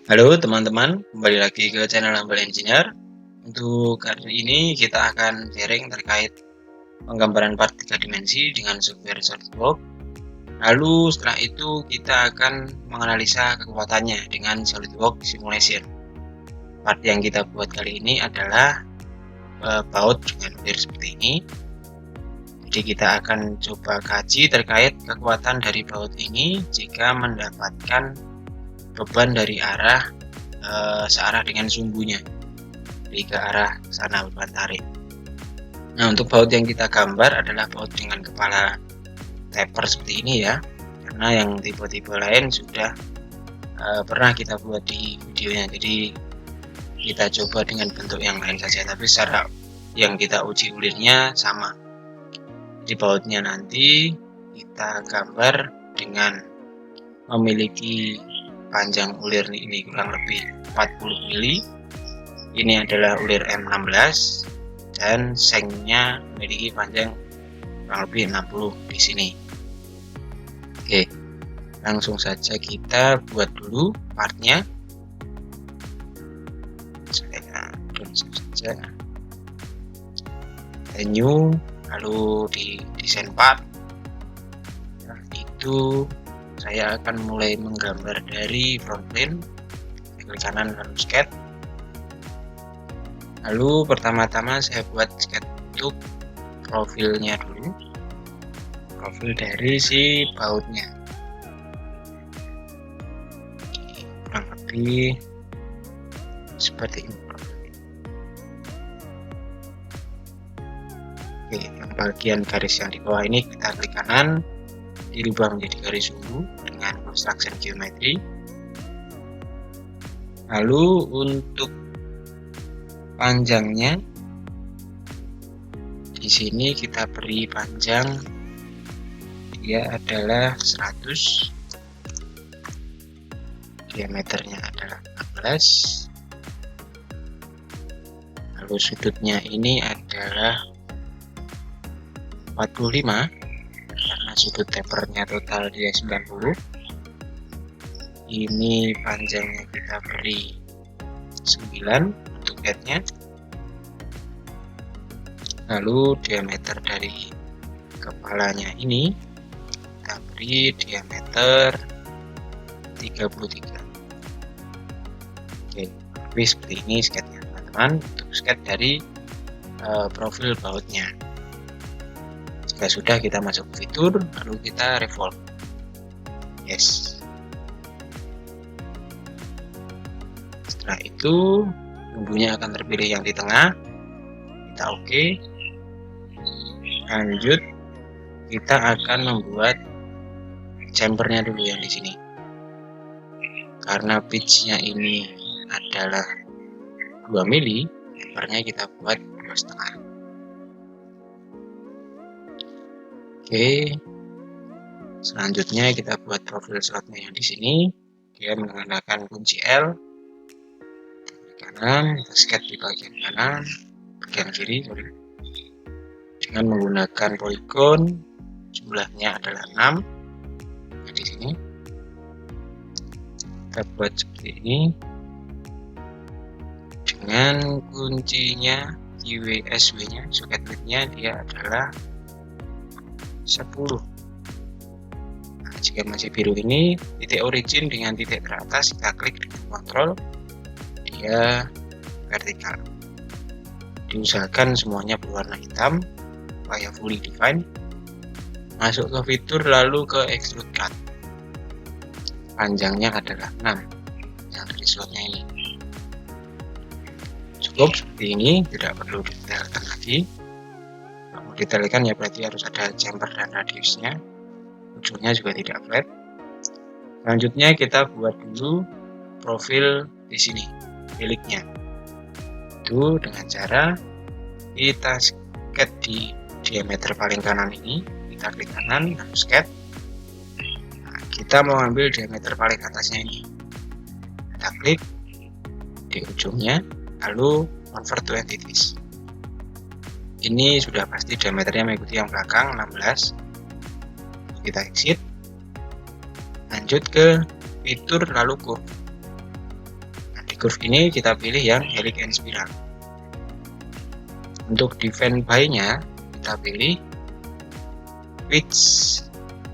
Halo teman-teman, kembali lagi ke channel Humble Engineer. Untuk kali ini kita akan sharing terkait penggambaran part 3 dimensi dengan software SolidWorks. Lalu setelah itu kita akan menganalisa kekuatannya dengan SolidWorks Simulation. Part yang kita buat kali ini adalah baut dengan ulir seperti ini. Jadi kita akan coba kaji terkait kekuatan dari baut ini jika mendapatkan beban dari arah searah dengan sumbunya, jadi ke arah sana beban tarik. Nah, untuk baut yang kita gambar adalah baut dengan kepala taper seperti ini ya, karena yang tipe-tipe lain sudah pernah kita buat di videonya, jadi kita coba dengan bentuk yang lain saja, tapi secara yang kita uji ulirnya sama. Di bautnya nanti kita gambar dengan memiliki panjang ulir ini kurang lebih 40 mili. Ini adalah ulir M16 dan sengnya memiliki panjang kurang lebih 60 di sini. Oke, langsung saja kita buat dulu partnya. Saya tulis saja new, lalu di desain part. Nah, itu saya akan mulai menggambar dari front plane, klik kanan lalu sketch. Lalu pertama-tama saya buat sketch untuk profilnya dulu, profil dari si bautnya, kurang lebih seperti ini. Oke, yang bagian garis yang di bawah ini kita klik kanan, dirubah menjadi garis sumbu dengan construction geometry. Lalu untuk panjangnya di sini kita beri panjang, dia adalah 100, diameternya adalah 16, lalu sudutnya ini adalah 45 karena sudut tapernya total dia 90. Ini panjangnya kita beri 9 untuk headnya. Lalu diameter dari kepalanya ini kita beri diameter 33. Oke, lebih seperti ini sketnya teman-teman, untuk sketch dari profil bautnya. Jika sudah, kita masuk ke fitur, lalu kita revolve. Yes. Setelah itu sumbunya akan terpilih yang di tengah. Kita oke. Lanjut, kita akan membuat chambernya dulu yang di sini. Karena pitchnya ini adalah 2 mili, chambernya kita buat 2,5. Oke. Selanjutnya kita buat profil slotnya yang di sini. Dia menggunakan kunci L. Kanan, kita sketch di bagian kanan, bagian kiri, dengan menggunakan poligon. Jumlahnya adalah 6. Nah, di sini kita buat seperti ini dengan kuncinya IWSW nya, socket width-nya dia adalah 10. Nah, jika masih biru ini, titik origin dengan titik teratas kita klik dengan kontrol, dia vertikal. Diusahakan semuanya berwarna hitam supaya fully defined. Masuk ke fitur, lalu ke extrude cut. Panjangnya adalah 6 yang dari slotnya ini. Cukup seperti ini, tidak perlu detailkan lagi. Kalau mau detailkan ya berarti harus ada chamber dan radiusnya. Ujungnya juga tidak flat. Selanjutnya kita buat dulu profil di sini, miliknya. Itu dengan cara kita sketch di diameter paling kanan ini, kita klik kanan lalu sketch. Nah, kita mau ambil diameter paling atasnya ini, kita klik di ujungnya lalu convert to entities. Ini sudah pasti diameternya mengikuti yang belakang 16. Kita exit, lanjut ke fitur lalu curve. Di curve ini kita pilih yang helix and spiral. Untuk define by-nya kita pilih pitch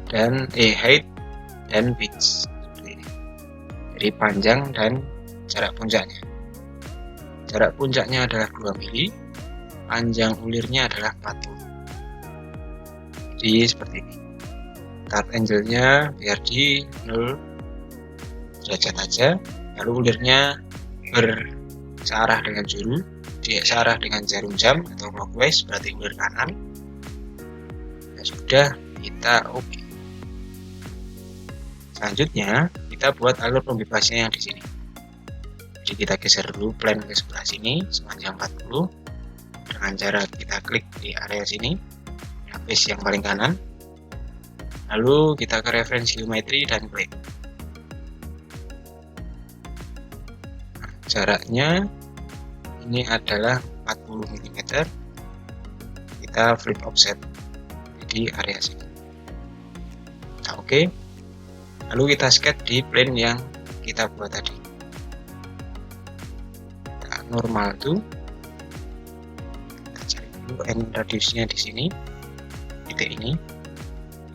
dan height dan pitch. Jadi panjang dan jarak puncaknya. Jarak puncaknya adalah 2 mili, panjang ulirnya adalah 40. Jadi seperti ini. Start angle-nya biar di 0 derajat aja, lalu ulirnya bersearah dengan juru, searah dengan jarum jam atau clockwise, berarti ulir kanan. Ya sudah, kita oke. Selanjutnya kita buat alur pembebasnya yang di sini. Jadi kita geser dulu plane ke sebelah sini sepanjang 40 dengan cara kita klik di area sini, face yang paling kanan. Lalu kita ke reference geometry dan klik. Nah, jaraknya ini adalah 40 mm. Kita flip offset di area sini. Nah, oke. Lalu kita sketch di plane yang kita buat tadi. Nah, normal tuh. Kita cari dulu end radiusnya di sini. Titik ini.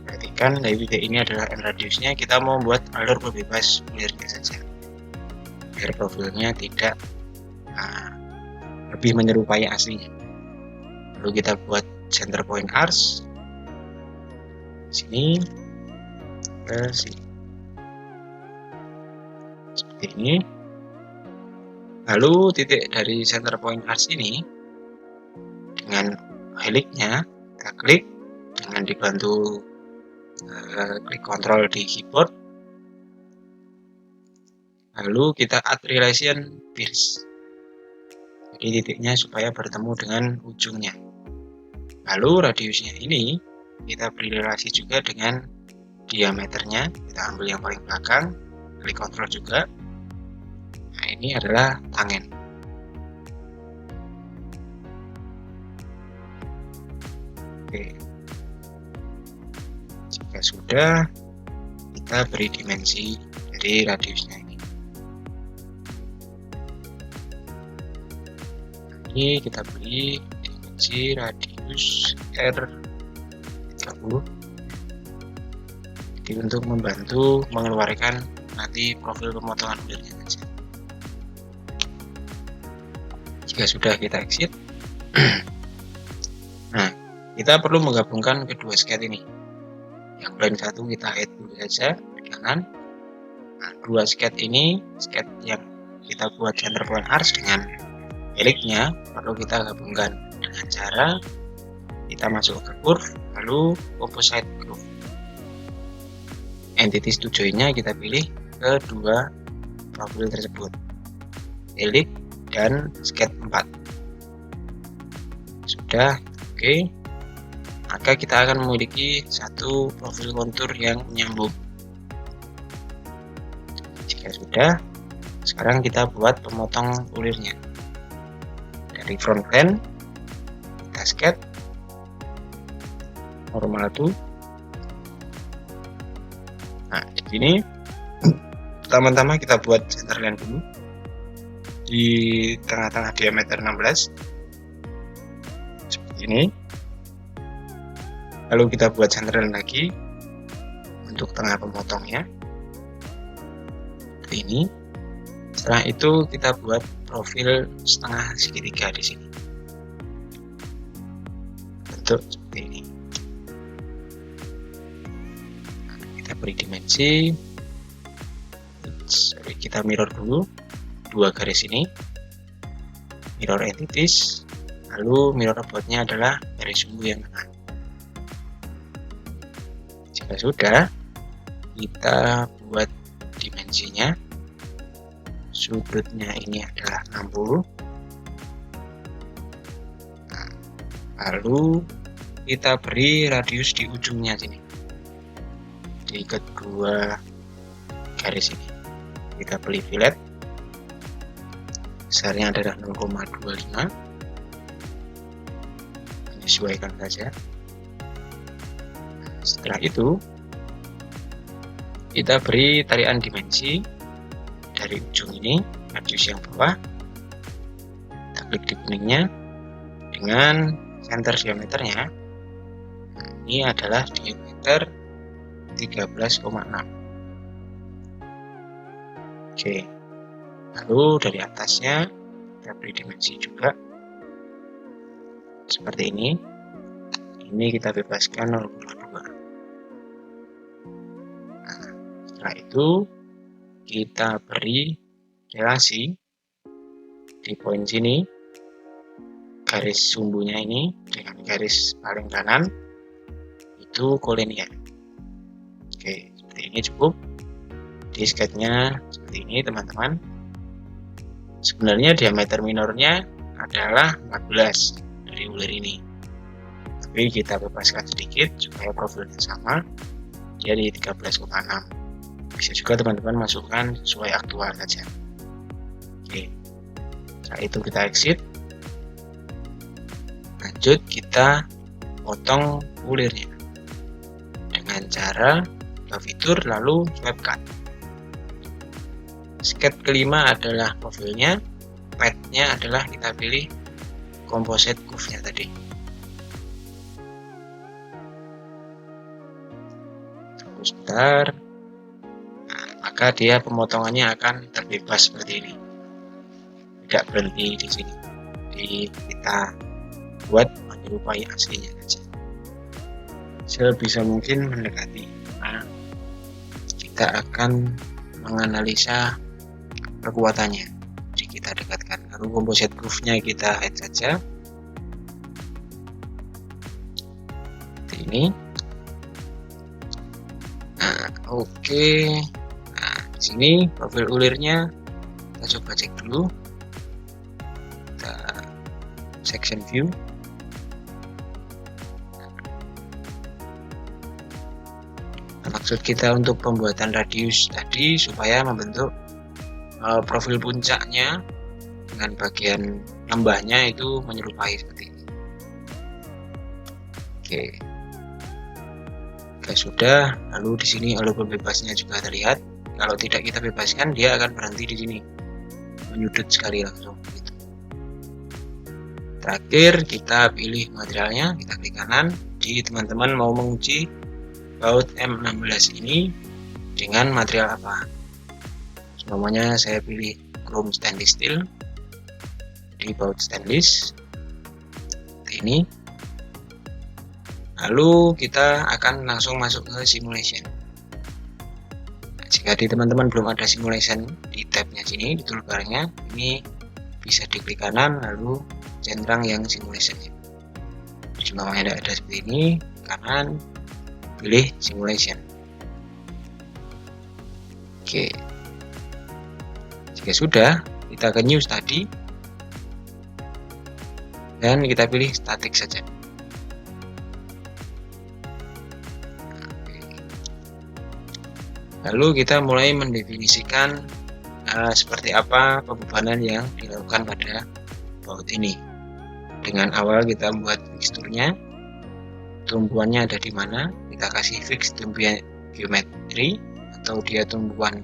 Perhatikan dari titik ini adalah end radiusnya. Kita mau buat alur bebas ulirnya saja. Biar profilnya tidak lebih menyerupai aslinya. Lalu kita buat center point arcs. Sini ke sini. Seperti ini. Lalu titik dari center point arcs ini dengan helixnya kita klik dengan dibantu klik kontrol di keyboard. Lalu kita add relation pierce. Jadi titiknya supaya bertemu dengan ujungnya. Lalu radiusnya ini kita beri relasi juga dengan diameternya. Kita ambil yang paling belakang, klik kontrol juga. Nah, ini adalah tangen. Oke. Jika sudah, kita beri dimensi dari radiusnya ini. Ini kita beri dimensi radius R30. Jadi untuk membantu mengeluarkan nanti profil pemotongan ulirnya saja. Jika sudah, kita exit. Nah, kita perlu menggabungkan kedua sketch ini. Yang plane satu kita hide dulu saja di kanan. Nah, dua sketch ini, sketch yang kita buat center point arcs dengan helixnya perlu kita gabungkan dengan cara kita masuk ke curve, lalu composite curve. Entities to join-nya kita pilih kedua profil tersebut, helix dan sketch 4. Sudah, oke. Maka kita akan memiliki satu profil kontur yang menyambung. Jika sudah, sekarang kita buat pemotong ulirnya. Dari front plane kita sketch normal tuh. Nah, di sini pertama-tama kita buat center line dulu di tengah-tengah diameter 16 seperti ini. Lalu kita buat center line lagi untuk tengah pemotongnya seperti ini. Setelah itu kita buat profil setengah segitiga di sini. Bentuk seperti ini. Nah, kita beri dimensi. Kita mirror dulu dua garis ini. Mirror entities. Lalu mirror aboutnya adalah garis sumbu yang tengah. Jika sudah, kita buat dimensinya. Sudutnya ini adalah 60. Nah, lalu kita beri radius di ujungnya sini, di kedua garis ini. Kita beli fillet, besarnya adalah 0,25. Menyesuaikan saja. Setelah itu kita beri tarian dimensi dari ujung ini, radius yang bawah, kita klik di kuningnya dengan center diameternya. Ini adalah diameter 13,6. Oke, lalu dari atasnya kita beri dimensi juga seperti ini. Ini kita bebaskan 0,2. Nah, setelah itu kita beri relasi di poin sini, garis sumbunya ini dengan garis paling kanan itu kolinier. Oke, seperti ini cukup. Di sketnya seperti ini teman-teman. Sebenarnya diameter minornya adalah 14 dari ulir ini, tapi kita bebaskan sedikit supaya profilnya sama, jadi 13,6. Bisa juga teman-teman masukkan sesuai aktual saja. Oke, setelah itu kita exit. Lanjut kita potong ulirnya dengan cara ke fitur lalu swipe cut. Sketch kelima adalah profilnya, path-nya adalah kita pilih composite curve-nya tadi. Tunggu sebentar. Nah, maka dia pemotongannya akan terbebas seperti ini, tidak berhenti di sini. Jadi kita buat menyerupai aslinya saja, sebisa mungkin mendekati. Nah, kita akan menganalisa kekuatannya. Jadi kita dekatkan, lalu composite curve-nya kita hide saja seperti ini. Nah, oke. Nah, di sini profil ulirnya kita coba cek dulu. Kita section view. Maksud kita untuk pembuatan radius tadi supaya membentuk profil puncaknya dengan bagian lembahnya itu menyerupai seperti ini. Oke, jika sudah, lalu di sini alur bebasnya juga terlihat. Kalau tidak kita bebaskan, dia akan berhenti di sini, menyudut sekali langsung. Gitu. Terakhir kita pilih materialnya, kita klik kanan. Jadi teman-teman mau menguji baut M16 ini dengan material apa? Namanya saya pilih chrome stainless steel di baut stainless seperti ini. Lalu kita akan langsung masuk ke simulation. Nah, jika di teman-teman belum ada simulation di tabnya sini, di toolbarnya ini bisa diklik kanan lalu centang yang simulationnya. Di bawahnya ada seperti ini, kanan pilih simulation. Oke, jika sudah, kita ke new study dan kita pilih static saja. Lalu kita mulai mendefinisikan seperti apa pembebanan yang dilakukan pada baut ini. Dengan awal kita membuat teksturnya, tumbuhannya ada di mana, kita kasih fix tumbuhan geometri atau dia tumbuhan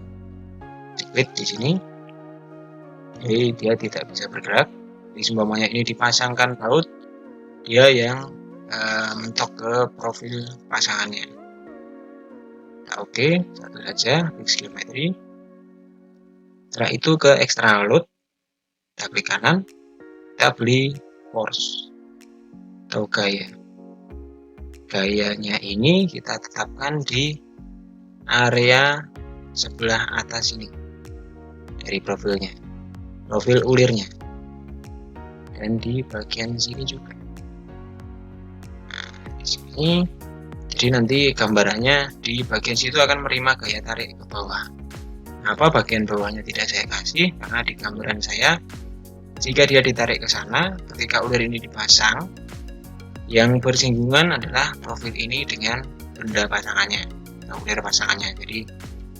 split di sini. Jadi dia tidak bisa bergerak. Jadi seumpamanya ini dipasangkan baut, dia yang mentok ke profil pasangannya. Nah, oke, satu saja fix geometri. Setelah itu ke external load, kita klik kanan, kita beli force atau gaya. Gayanya ini kita tetapkan di area sebelah atas ini dari profilnya, profil ulirnya, dan di bagian sini juga. Nah, di sini, jadi nanti gambarannya di bagian situ akan menerima gaya tarik ke bawah. Kenapa bagian bawahnya tidak saya kasih? Karena di gambaran saya, jika dia ditarik ke sana, ketika ulir ini dipasang, yang bersinggungan adalah profil ini dengan benda pasangannya, atau ulir pasangannya. Jadi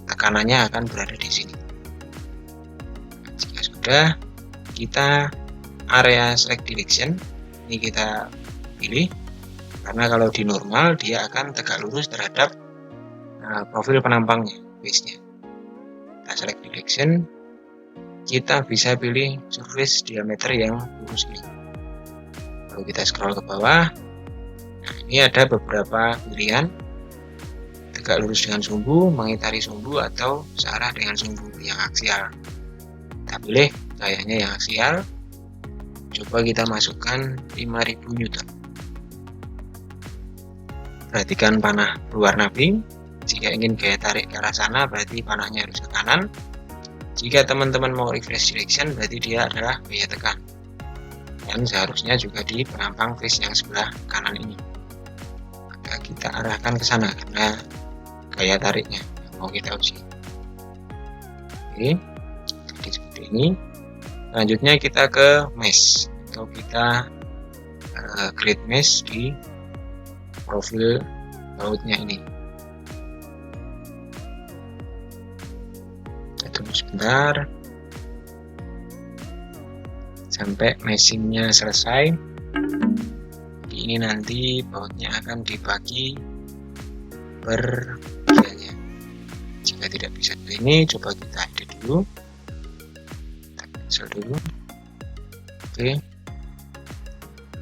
tekanannya akan berada di sini. Jika sudah, kita area select direction ini kita pilih, karena kalau di normal dia akan tegak lurus terhadap profil penampangnya, base-nya. Kita select direction, kita bisa pilih surface diameter yang lurus ini. Lalu kita scroll ke bawah. Nah, ini ada beberapa pilihan: tegak lurus dengan sumbu, mengitari sumbu, atau searah dengan sumbu yang aksial. Kita pilih gayanya yang aksial. Coba kita masukkan 5000 Newton. Perhatikan panah berwarna pink. Jika ingin gaya tarik ke arah sana, berarti panahnya harus ke kanan. Jika teman-teman mau reverse direction, berarti dia adalah gaya tekan. Dan seharusnya juga di penampang face yang sebelah kanan ini. Maka kita arahkan ke sana karena gaya tariknya yang mau kita uji. Oke, jadi seperti ini. Selanjutnya kita ke mesh, atau kita create mesh di profil bautnya ini. Tunggu sebentar sampai meshingnya selesai. Ini nanti bautnya akan dibagi per bagiannya. Jika tidak bisa ini, coba kita edit dulu, kita cancel dulu. Oke,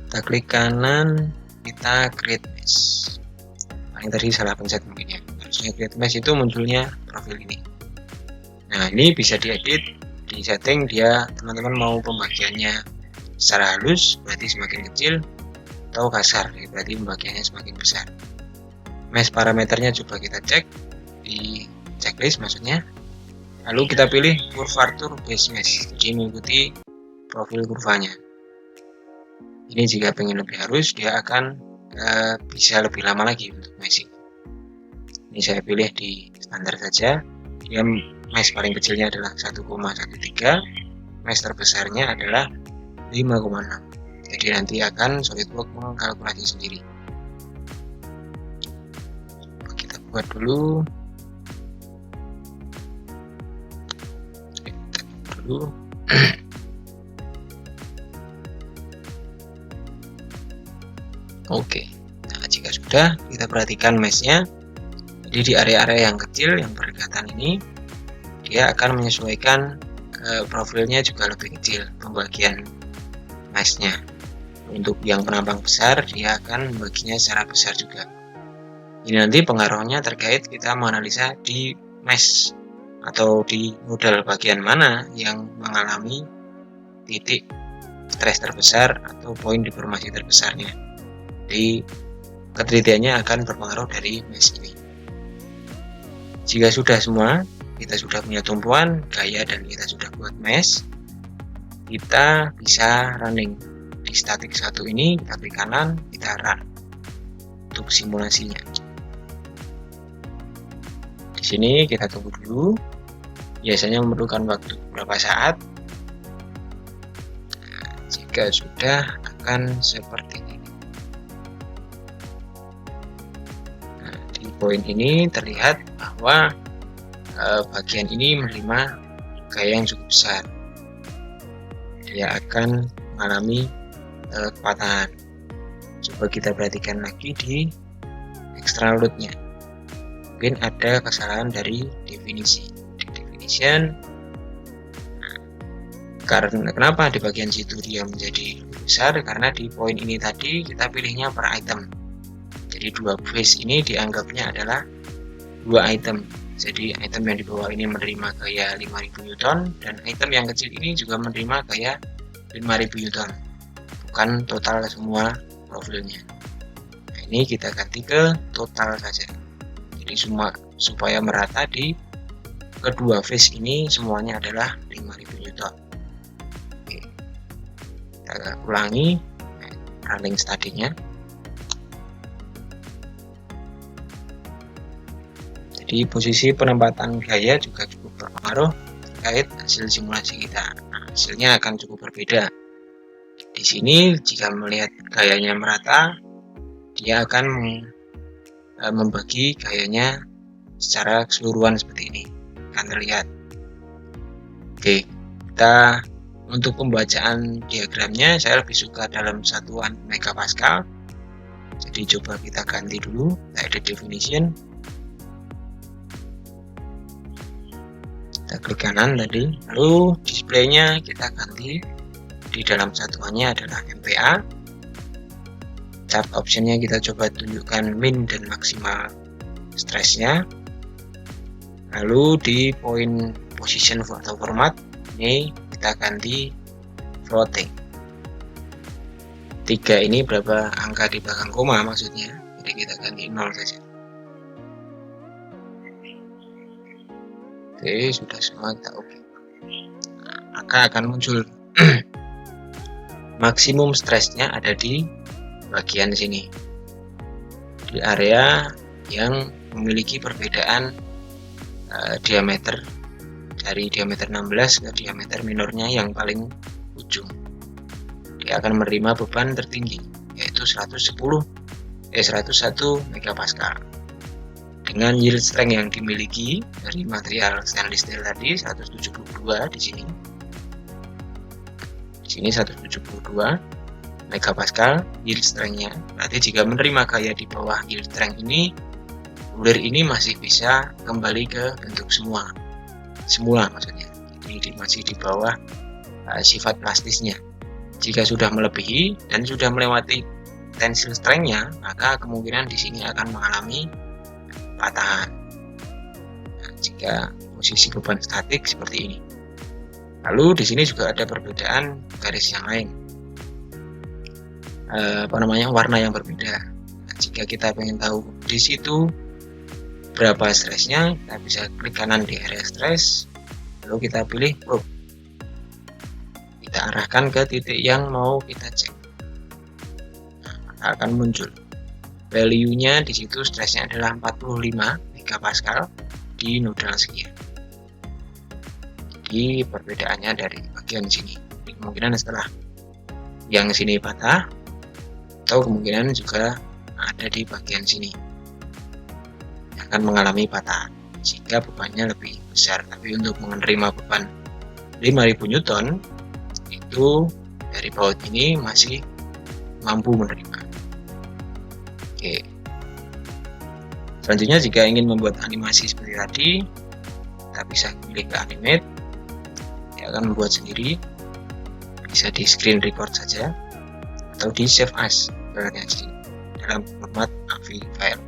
kita klik kanan, kita create mesh. Yang tadi salah pencet mungkin ya, harusnya create mesh itu munculnya profil ini. Nah, ini bisa diedit di setting dia, teman-teman mau pembagiannya secara halus berarti semakin kecil, atau kasar berarti pembagiannya semakin besar. Mesh parameternya coba kita cek di checklist maksudnya. Lalu kita pilih curvature base mesh, jadi mengikuti profil kurvanya. Ini jika pengen lebih halus, dia akan bisa lebih lama lagi untuk meshing. Ini saya pilih di standar saja. Dia mesh paling kecilnya adalah 1,13, mesh terbesarnya adalah 5,6. Jadi nanti akan SolidWorks mengkalkulasi sendiri. Kita buat dulu. Oke, nah jika sudah, kita perhatikan meshnya. Jadi di area-area yang kecil yang berdekatan ini, dia akan menyesuaikan profilnya juga lebih kecil pembagian meshnya. Untuk yang penampang besar, dia akan membaginya secara besar juga. Ini nanti pengaruhnya terkait kita menganalisa di mesh atau di modal bagian mana yang mengalami titik stres terbesar atau poin deformasi terbesarnya. Jadi ketelitiannya akan berpengaruh dari mesh ini. Jika sudah semua, kita sudah punya tumpuan, gaya, dan kita sudah buat mesh, kita bisa running. Di statik 1 ini, kita klik kanan, kita run untuk simulasinya. Di sini kita tunggu dulu, biasanya memerlukan waktu beberapa saat. Nah, jika sudah, akan seperti ini. Nah, di poin ini terlihat bahwa bagian ini menerima gaya yang cukup besar. Dia akan mengalami kepatahan. Coba kita perhatikan lagi di external load-nya. Mungkin ada kesalahan dari definisi. Di definition, karena kenapa di bagian situ dia menjadi lebih besar? Karena di poin ini tadi kita pilihnya per item. Jadi dua face ini dianggapnya adalah dua item. Jadi item yang di bawah ini menerima gaya 5000 Newton, dan item yang kecil ini juga menerima gaya 5000 Newton, bukan total semua profilnya. Nah, ini kita ganti ke total saja. Jadi semua supaya merata di kedua face ini semuanya adalah 5000 Newton. Oke. Kita ulangi running study-nya. Jadi posisi penempatan gaya juga cukup berpengaruh terkait hasil simulasi kita. Nah, hasilnya akan cukup berbeda. Di sini jika melihat gayanya merata, dia akan membagi gayanya secara keseluruhan seperti ini, akan terlihat. Oke, kita untuk pembacaan diagramnya saya lebih suka dalam satuan megapascal. Jadi coba kita ganti dulu, kita edit definition. Kita klik kanan tadi, lalu displaynya kita ganti. Di dalam satuannya adalah MPa. Chart optionnya kita coba tunjukkan min dan maksimal stressnya. Lalu di point position atau format ini kita ganti floating. 3 ini berapa angka di belakang koma maksudnya, jadi kita ganti 0 saja. Oke, sudah semua kita oke. Maka akan muncul maksimum stressnya ada di bagian sini, di area yang memiliki perbedaan diameter dari diameter 16 ke diameter minornya yang paling ujung. Dia akan menerima beban tertinggi yaitu 101 megapascal dengan yield strength yang dimiliki dari material stainless steel tadi 172 di sini. Di sini 172 megapascal yield strength-nya. Berarti jika menerima gaya di bawah yield strength ini, bulir ini masih bisa kembali ke bentuk semula maksudnya. Jadi masih di bawah sifat plastisnya. Jika sudah melebihi dan sudah melewati tensile strength-nya, maka kemungkinan di sini akan mengalami patahan. Nah, jika posisi beban statik seperti ini. Lalu di sini juga ada perbedaan garis yang lain. Warna yang berbeda. Nah, jika kita ingin tahu di situ berapa stresnya, kita bisa klik kanan di area stress, lalu kita pilih probe. Kita arahkan ke titik yang mau kita cek. Nah, maka akan muncul value-nya di situ, stresnya adalah 45 megapascal di nodal sekian. Jadi perbedaannya dari bagian sini. Jadi, kemungkinan setelah yang sini patah, atau kemungkinan juga ada di bagian sini yang akan mengalami patahan jika bebannya lebih besar. Tapi untuk menerima beban 5000 Newton itu dari baut ini masih mampu menerima. Oke. Selanjutnya jika ingin membuat animasi seperti tadi, kita bisa pilih ke animate. Dia akan membuat sendiri. Bisa di screen record saja atau di save as dalam format AVI file.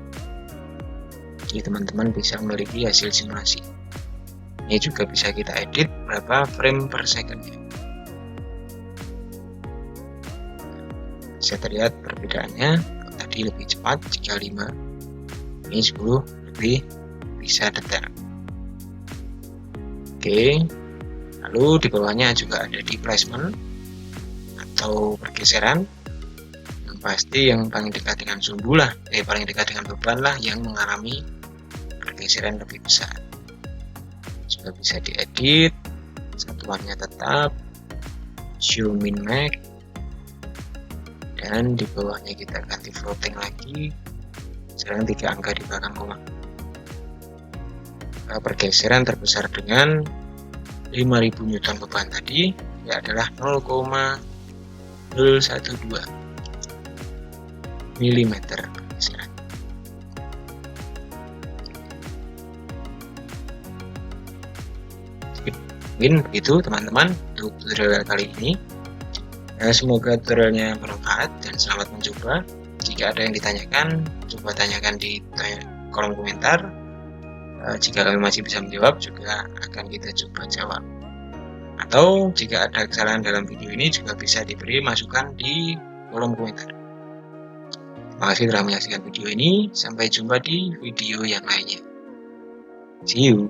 Jadi teman-teman bisa memiliki hasil simulasi. Ini juga bisa kita edit berapa frame per second-nya. Bisa terlihat perbedaannya. Tadi lebih cepat jika 5, ini 10 lebih bisa detail. Oke, lalu di bawahnya juga ada di placement atau pergeseran. Pasti yang paling dekat dengan sumbu lah, paling dekat dengan beban lah yang mengalami pergeseran lebih besar. Juga bisa diedit, satuannya tetap, show min max, dan di bawahnya kita ganti floating lagi, sekarang 3 angka di belakang koma. Pergeseran terbesar dengan 5000 Newton beban tadi ya adalah 0,012 mm pergeseran. Mungkin begitu teman-teman untuk tutorial kali ini. Semoga tutorialnya bermanfaat dan selamat mencoba. Jika ada yang ditanyakan, coba tanyakan di kolom komentar. Jika kami masih bisa menjawab, juga akan kita coba jawab. Atau jika ada kesalahan dalam video ini, juga bisa diberi masukan di kolom komentar. Terima kasih telah menyaksikan video ini. Sampai jumpa di video yang lainnya. See you.